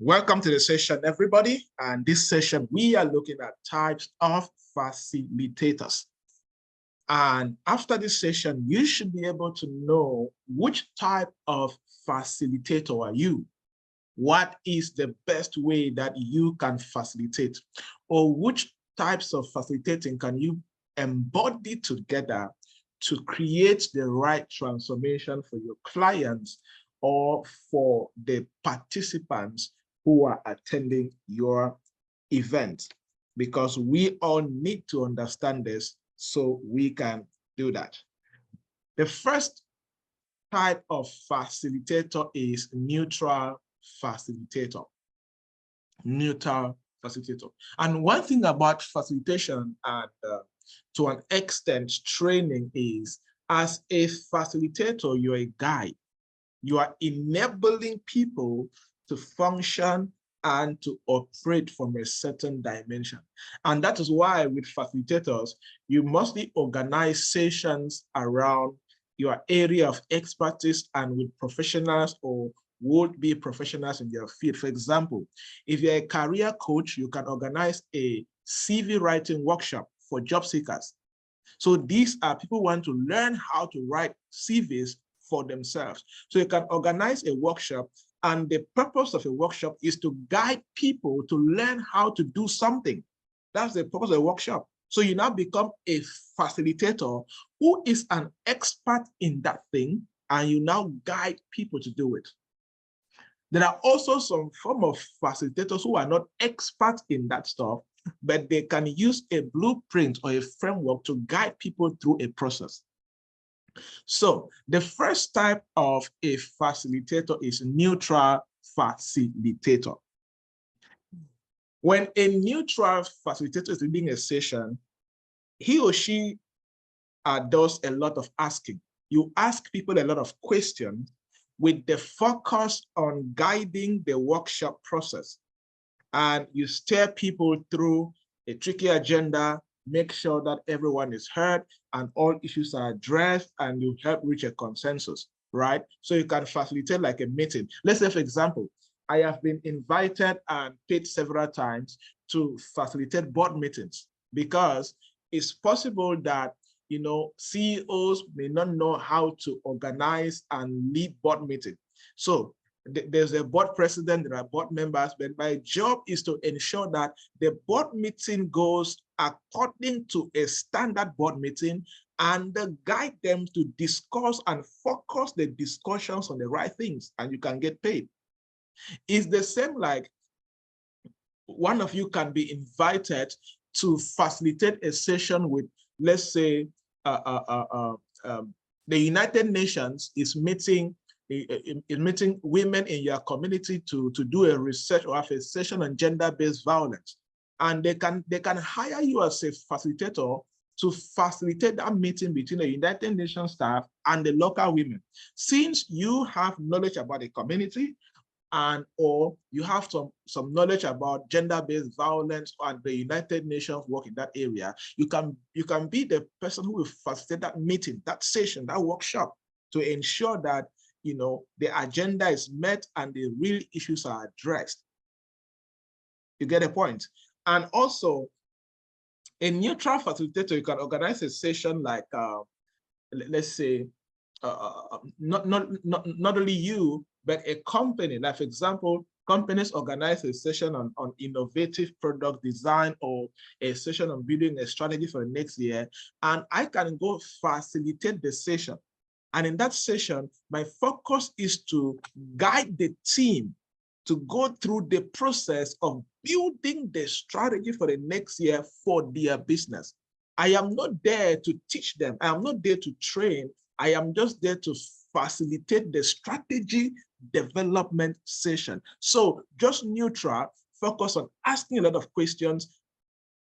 Welcome to the session, everybody. And this session, we are looking at types of facilitators. And after this session, you should be able to know which type of facilitator are you. What is the best way that you can facilitate? Or which types of facilitating can you embody together to create the right transformation for your clients or for the participants who are attending your event? Because we all need to understand this so we can do that. The first type of facilitator is neutral facilitator. Neutral facilitator. And one thing about facilitation and to an extent training is, as a facilitator, you're a guide. You are enabling people to function and to operate from a certain dimension. And that is why with facilitators, you mostly organize sessions around your area of expertise and with professionals or would be professionals in their field. For example, if you're a career coach, you can organize a CV writing workshop for job seekers. So these are people who want to learn how to write CVs for themselves. So you can organize a workshop, and the purpose of a workshop is to guide people to learn how to do something. That's the purpose of a workshop. So you now become a facilitator who is an expert in that thing, and you now guide people to do it. There are also some form of facilitators who are not experts in that stuff, but they can use a blueprint or a framework to guide people through a process. So the first type of a facilitator is neutral facilitator. When a neutral facilitator is leading a session, he or she does a lot of asking. You ask people a lot of questions with the focus on guiding the workshop process. And you steer people through a tricky agenda, make sure that everyone is heard and all issues are addressed, and you help reach a consensus, right? So you can facilitate like a meeting. Let's say, for example, I have been invited and paid several times to facilitate board meetings, because it's possible that CEOs may not know how to organize and lead board meetings. So there's a board president, there are board members, but my job is to ensure that the board meeting goes according to a standard board meeting and guide them to discuss and focus the discussions on the right things, and you can get paid. It's the same like one of you can be invited to facilitate a session with, let's say, the United Nations is meeting women in your community to do a research or have a session on gender-based violence. And they can hire you as a facilitator to facilitate that meeting between the United Nations staff and the local women. Since you have knowledge about the community, or you have some knowledge about gender-based violence and the United Nations work in that area, you can be the person who will facilitate that meeting, that session, that workshop, to ensure that the agenda is met and the real issues are addressed. You get a point? And also, a neutral facilitator, you can organize a session like, let's say, not only you, but a company. Like, for example, companies organize a session on innovative product design or a session on building a strategy for the next year, and I can go facilitate the session. And in that session, my focus is to guide the team to go through the process of building the strategy for the next year for their business. I am not there to teach them. I am not there to train. I am just there to facilitate the strategy development session. So just neutral, focus on asking a lot of questions,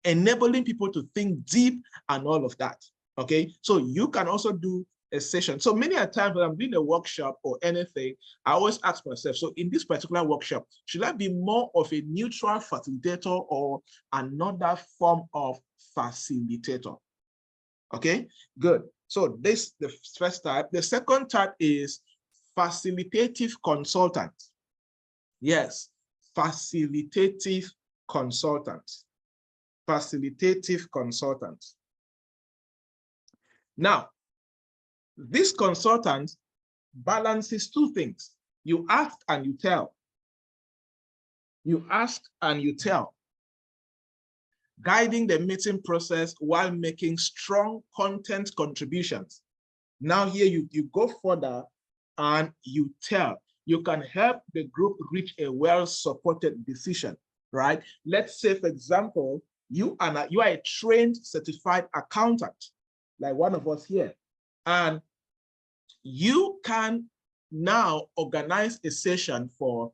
enabling people to think deep and all of that, okay? So you can also do a session. So many a times when I'm doing a workshop or anything, I always ask myself, so in this particular workshop, should I be more of a neutral facilitator or another form of facilitator? Okay, good. So this the first type. The second type is facilitative consultant. Yes, facilitative consultant. Facilitative consultant. Now, this consultant balances two things. You ask and you tell. You ask and you tell. Guiding the meeting process while making strong content contributions. Now here you go further and you tell. You can help the group reach a well-supported decision, right? Let's say, for example, you are a trained certified accountant, like one of us here, and you can now organize a session for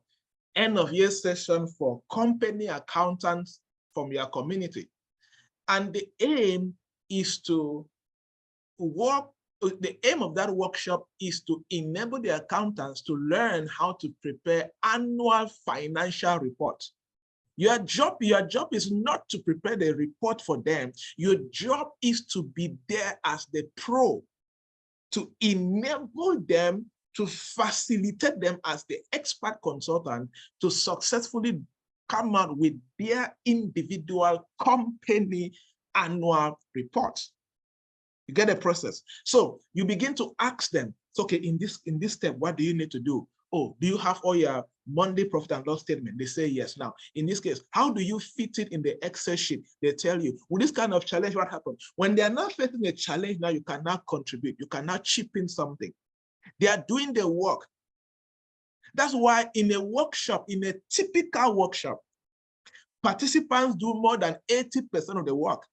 end of year session for company accountants from your community. And the aim is to work, the aim of that workshop is to enable the accountants to learn how to prepare annual financial reports. Your job is not to prepare the report for them. Your job is to be there as the pro, to enable them, to facilitate them as the expert consultant to successfully come out with their individual company annual reports. You get the process. So you begin to ask them, okay, in this step, what do you need to do? Oh, do you have all your Monday profit and loss statement? They say yes. Now, in this case, how do you fit it in the Excel sheet? They tell you, with this kind of challenge, what happens? When they are not facing a challenge, now you cannot contribute. You cannot chip in something. They are doing the work. That's why in a workshop, in a typical workshop, participants do more than 80% of the work.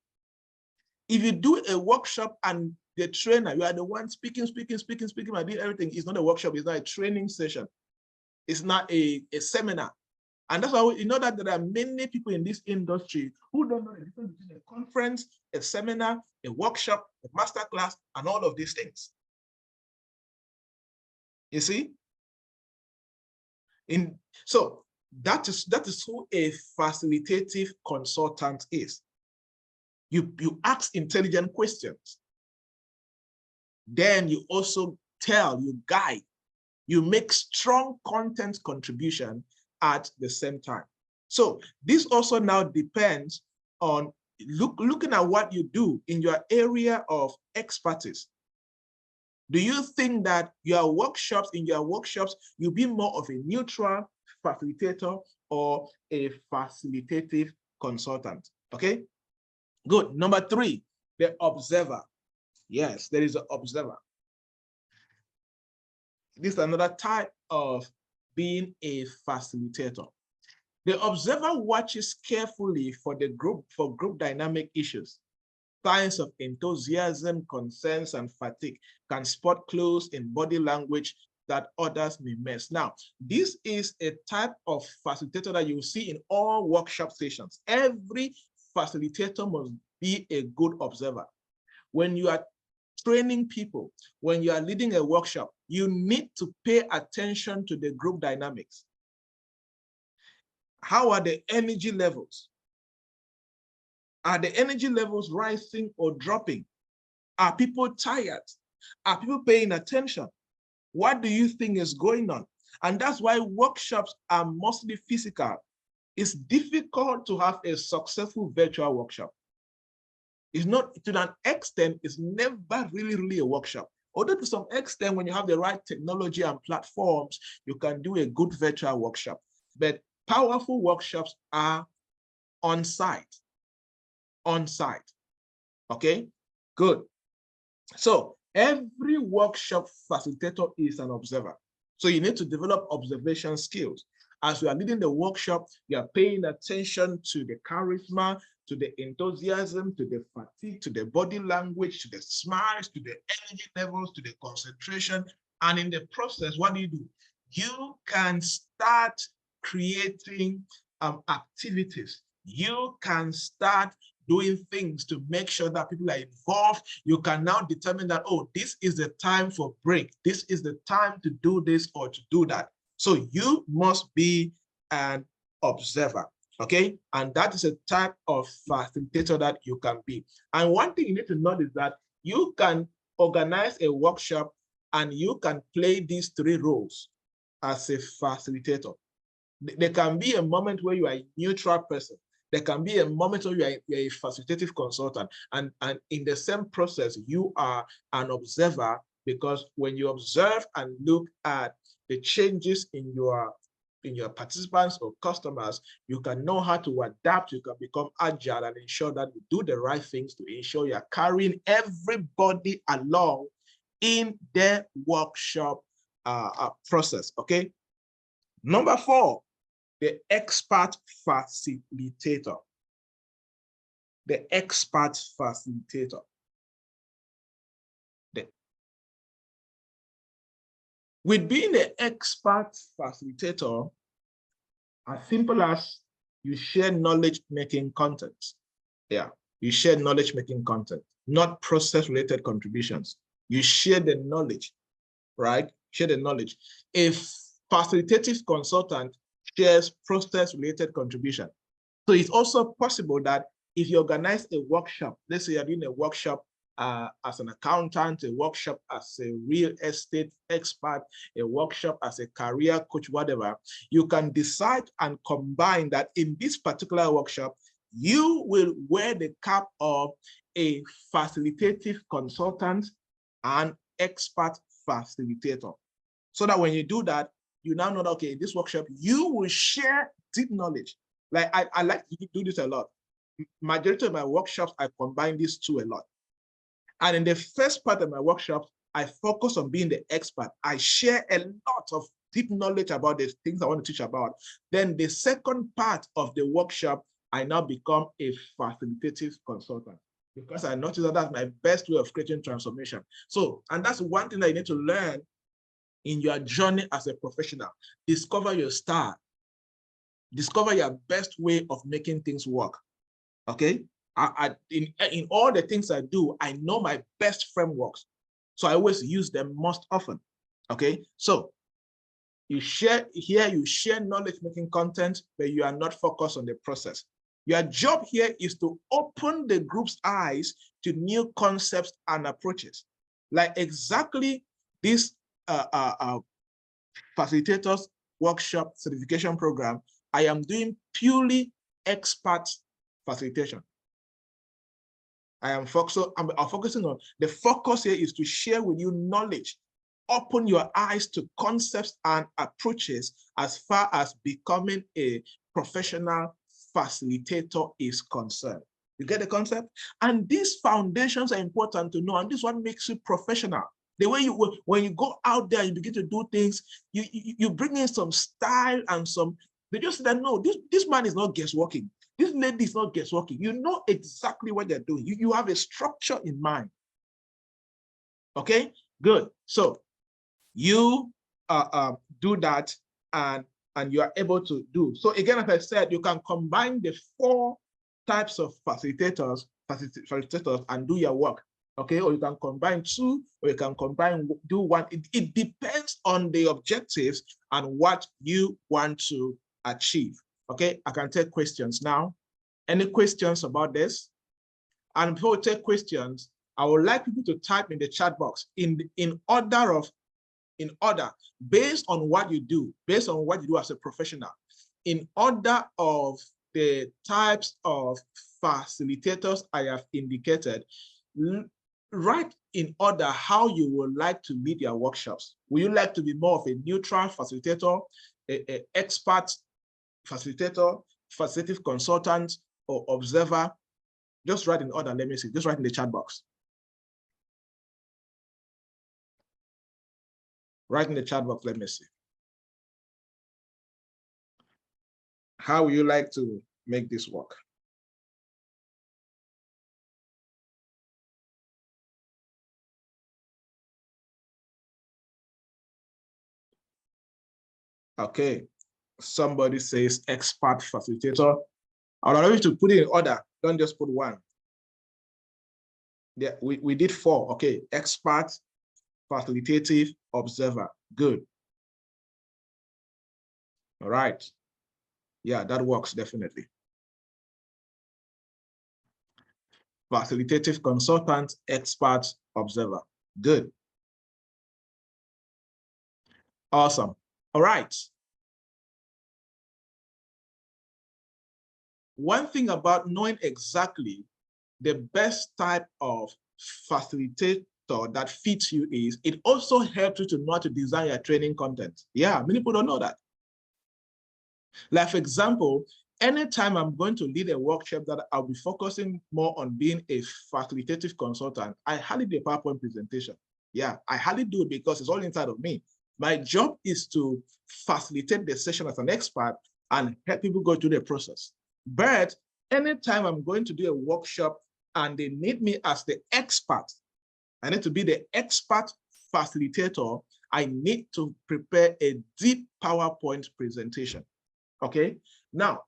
If you do a workshop and the trainer, you are the one speaking, and doing everything, it's not a workshop, it's not a training session. It's not a seminar. And that's why you know that there are many people in this industry who don't know the difference between a conference, a seminar, a workshop, a masterclass, and all of these things. You see? So that is who a facilitative consultant is. You ask intelligent questions. Then you also tell, you guide, you make strong content contribution at the same time. So this also now depends on looking at what you do in your area of expertise. Do you think that in your workshops, you'll be more of a neutral facilitator or a facilitative consultant? Okay, good. Number 3, the observer. Yes, there is an observer. This is another type of being a facilitator. The observer watches carefully for group dynamic issues. Signs of enthusiasm, concerns, and fatigue, can spot clues in body language that others may miss. Now, this is a type of facilitator that you will see in all workshop sessions. Every facilitator must be a good observer. When you are training people, when you are leading a workshop, you need to pay attention to the group dynamics. How are the energy levels? Are the energy levels rising or dropping? Are people tired? Are people paying attention? What do you think is going on? And that's why workshops are mostly physical. It's difficult to have a successful virtual workshop. It's not, to an extent, it's never really a workshop. Although to some extent, when you have the right technology and platforms, you can do a good virtual workshop. But powerful workshops are on-site. On-site. Okay, good. So every workshop facilitator is an observer. So you need to develop observation skills. As you are leading the workshop, you are paying attention to the charisma, to the enthusiasm, to the fatigue, to the body language, to the smiles, to the energy levels, to the concentration. And in the process, what do? You can start creating activities. You can start doing things to make sure that people are involved. You can now determine that, oh, this is the time for break. This is the time to do this or to do that. So you must be an observer, okay? And that is a type of facilitator that you can be. And one thing you need to know is that you can organize a workshop and you can play these 3 roles as a facilitator. There can be a moment where you are a neutral person. There can be a moment where you're a facilitative consultant. And in the same process, you are an observer, because when you observe and look at the changes in your participants or customers, you can know how to adapt, you can become agile and ensure that you do the right things to ensure you're carrying everybody along in the workshop process, okay? Number 4, the expert facilitator. The expert facilitator. With being the expert facilitator, as simple as you share knowledge-making content. Yeah, you share knowledge-making content, not process-related contributions. You share the knowledge, right? Share the knowledge. If facilitative consultant shares process-related contribution. So it's also possible that if you organize a workshop, let's say you're doing a workshop as an accountant, a workshop as a real estate expert, a workshop as a career coach, whatever, you can decide and combine that in this particular workshop, you will wear the cap of a facilitative consultant and expert facilitator. So that when you do that, you now know that, okay, in this workshop, you will share deep knowledge. Like I like to do this a lot. Majority of my workshops, I combine these two a lot. And in the first part of my workshop, I focus on being the expert. I share a lot of deep knowledge about the things I want to teach about. Then the second part of the workshop, I now become a facilitative consultant, because I noticed that that's my best way of creating transformation. So, and that's one thing that you need to learn in your journey as a professional. Discover your style. Discover your best way of making things work, okay? In all the things I do, I know my best frameworks. So I always use them most often, okay? So you share here, you share knowledge-making content, but you are not focused on the process. Your job here is to open the group's eyes to new concepts and approaches. Like exactly this facilitators workshop certification program, I am doing purely expert facilitation. I'm focusing on the focus here is to share with you knowledge, open your eyes to concepts and approaches as far as becoming a professional facilitator is concerned. You get the concept? And these foundations are important to know, and this is what makes you professional. The way you, when you go out there, you begin to do things, you bring in some style and some, they just say that, no, this man is not guessworking. This lady is not guessworking. You know exactly what they're doing. You have a structure in mind. Okay, good. So you do that, and you are able to do. So again, as I said, you can combine the 4 types of facilitators and do your work. Okay, or you can combine 2, or you can do 1. It depends on the objectives and what you want to achieve. Okay, I can take questions now. Any questions about this? And before we take questions, I would like people to type in the chat box in order, based on what you do, based on what you do as a professional, in order of the types of facilitators I have indicated. Write in order how you would like to lead your workshops. Would you like to be more of a neutral facilitator, an expert facilitator, facilitative consultant, or observer? Just write in order. Let me see. Just write in the chat box. Write in the chat box. Let me see. How would you like to make this work? Okay. Somebody says expert facilitator. I'll allow you to put it in order. Don't just put 1. Yeah, we did 4. Okay. Expert, facilitative, observer. Good. All right. Yeah, that works definitely. Facilitative consultant, expert, observer. Good. Awesome. All right. one thing about knowing exactly the best type of facilitator that fits you is it also helps you to know how to design your training content. Yeah, many people don't know that. Like, for example, anytime I'm going to lead a workshop that I'll be focusing more on being a facilitative consultant, I hardly do a PowerPoint presentation. Yeah, I hardly do it because it's all inside of me. My job is to facilitate the session as an expert and help people go through the process. But anytime I'm going to do a workshop and they need me as the expert, I need to be the expert facilitator, I need to prepare a deep PowerPoint presentation. Okay, now,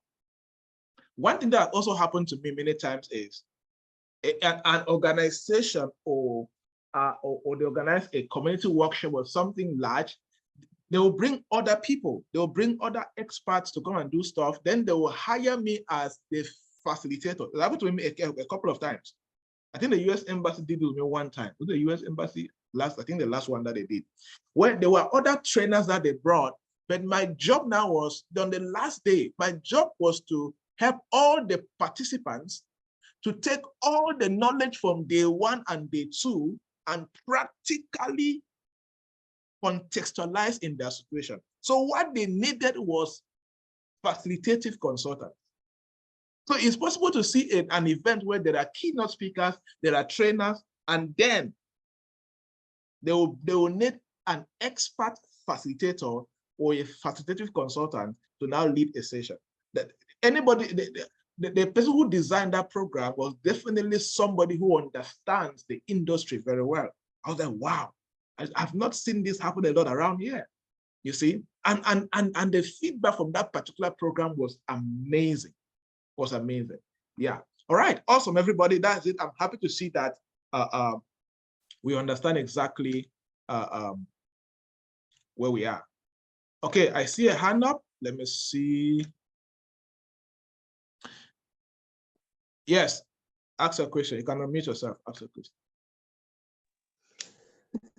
one thing that also happened to me many times is an organization or they organize a community workshop or something large. They will bring other people, they will bring other experts to come and do stuff. Then they will hire me as the facilitator. It happened to me a couple of times. I think the US Embassy did it with me one time. Was the US Embassy last? I think the last one that they did. Where there were other trainers that they brought, but my job now was, on the last day, my job was to help all the participants to take all the knowledge from day one and day two and practically contextualize in their situation. So what they needed was facilitative consultants. So it's possible to see an event where there are keynote speakers, there are trainers, and then they will need an expert facilitator or a facilitative consultant to now lead a session. That anybody, the person who designed that program was definitely somebody who understands the industry very well. I was like, wow, I've not seen this happen a lot around here. You see, and the feedback from that particular program was amazing. Was amazing. Yeah. All right. Awesome, everybody. That's it. I'm happy to see that we understand exactly where we are. Okay, I see a hand up. Let me see. Yes, ask a question. You can unmute yourself. Ask a question.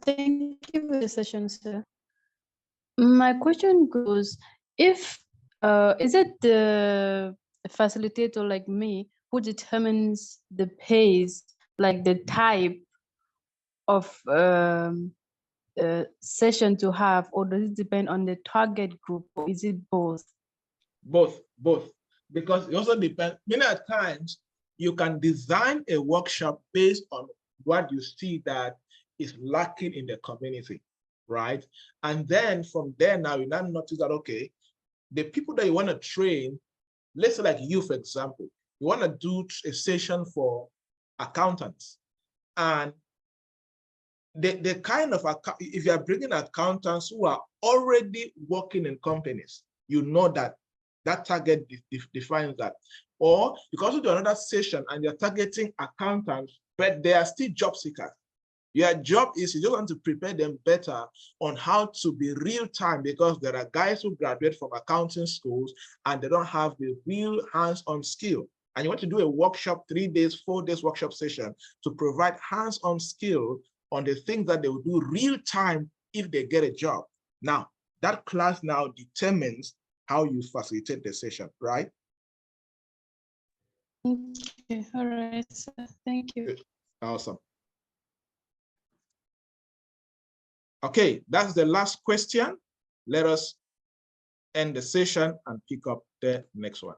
Thank you for the session, sir. My question goes, if is it the facilitator like me who determines the pace, like the type of session to have, or does it depend on the target group, or is it both? Both, because it also depends. Many times you can design a workshop based on what you see that is lacking in the community, right? And then from there now you now notice that, okay, the people that you want to train, let's say like you, for example, you want to do a session for accountants, and the kind of, if you are bringing accountants who are already working in companies, you know that target defines that. Or you can also do another session and you're targeting accountants, but they are still job seekers. Your job is, you just want to prepare them better on how to be real time, because there are guys who graduate from accounting schools and they don't have the real hands-on skill. And you want to do a workshop, 3 days, 4 days workshop session to provide hands-on skill on the things that they will do real time if they get a job. Now, that class now determines how you facilitate the session, right? Okay, all right, sir. Thank you. Awesome. Okay, that's the last question. Let us end the session and pick up the next one.